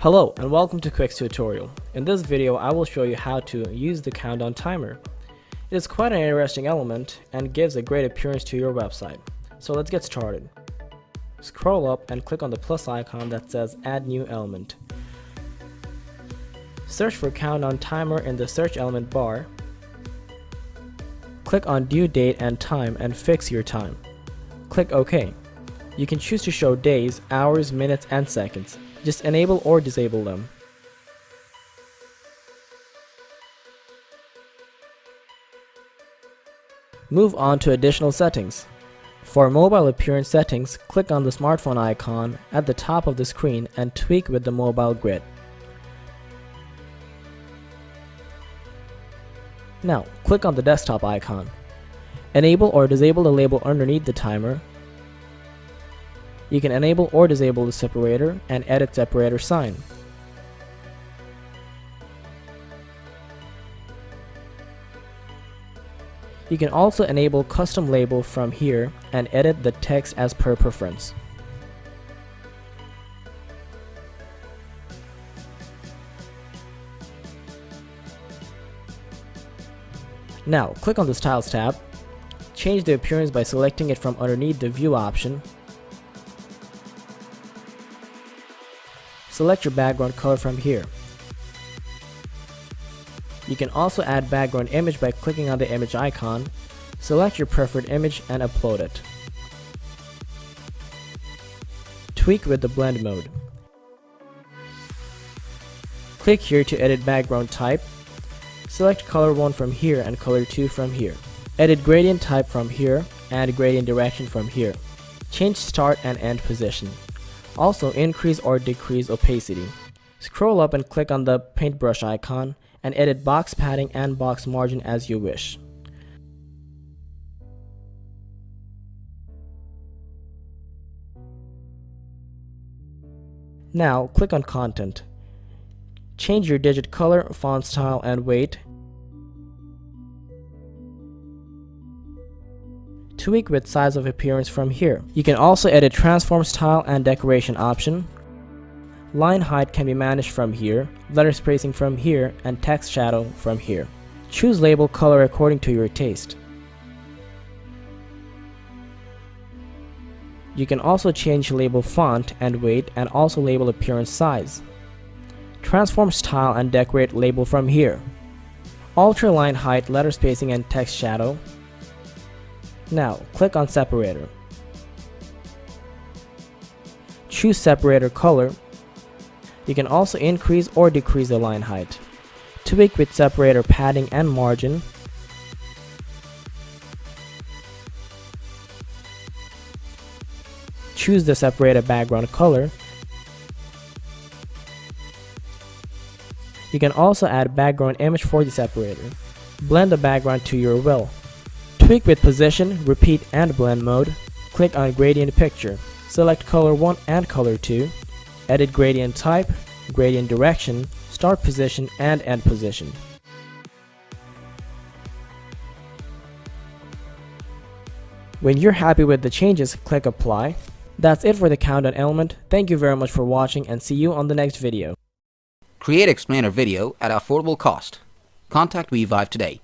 Hello and welcome to Quix tutorial. In this video I will show you how to use the countdown timer. It is quite an interesting element and gives a great appearance to your website. So let's get started. Scroll up and click on the plus icon that says add new element. Search for countdown timer in the search element bar. Click on due date and time and fix your time. Click OK. You can choose to show days, hours, minutes and seconds. Just enable or disable them. Move on to additional settings. For mobile appearance settings, click on the smartphone icon at the top of the screen and tweak with the mobile grid. Now, click on the desktop icon. Enable or disable the label underneath the timer. You can enable or disable the separator and edit separator sign. You can also enable custom label from here and edit the text as per preference. Now, click on the Styles tab. Change the appearance by selecting it from underneath the View option. Select your background color from here. You can also add background image by clicking on the image icon. Select your preferred image and upload it. Tweak with the blend mode. Click here to edit background type. Select color 1 from here and color 2 from here. Edit gradient type from here and gradient direction from here. Change start and end position. Also increase or decrease opacity. Scroll up and click on the paintbrush icon and edit box padding and box margin as you wish. Now click on content. Change your digit color, font style and weight. Tweak with size of appearance from here. You can also edit transform style and decoration option. Line height can be managed from here, letter spacing from here, and text shadow from here. Choose label color according to your taste. You can also change label font and weight and also label appearance size. Transform style and decorate label from here. Alter line height, letter spacing and text shadow. Now, click on separator. Choose separator color. You can also increase or decrease the line height. Tweak with separator padding and margin. Choose the separator background color. You can also add background image for the separator. Blend the background to your will. Tweak with position, repeat and blend mode. Click on gradient picture. Select color 1 and color 2. Edit gradient type, gradient direction, start position and end position. When you're happy with the changes, click apply. That's it for the countdown element. Thank you very much for watching and see you on the next video. Create explainer video at affordable cost. Contact WeVive today.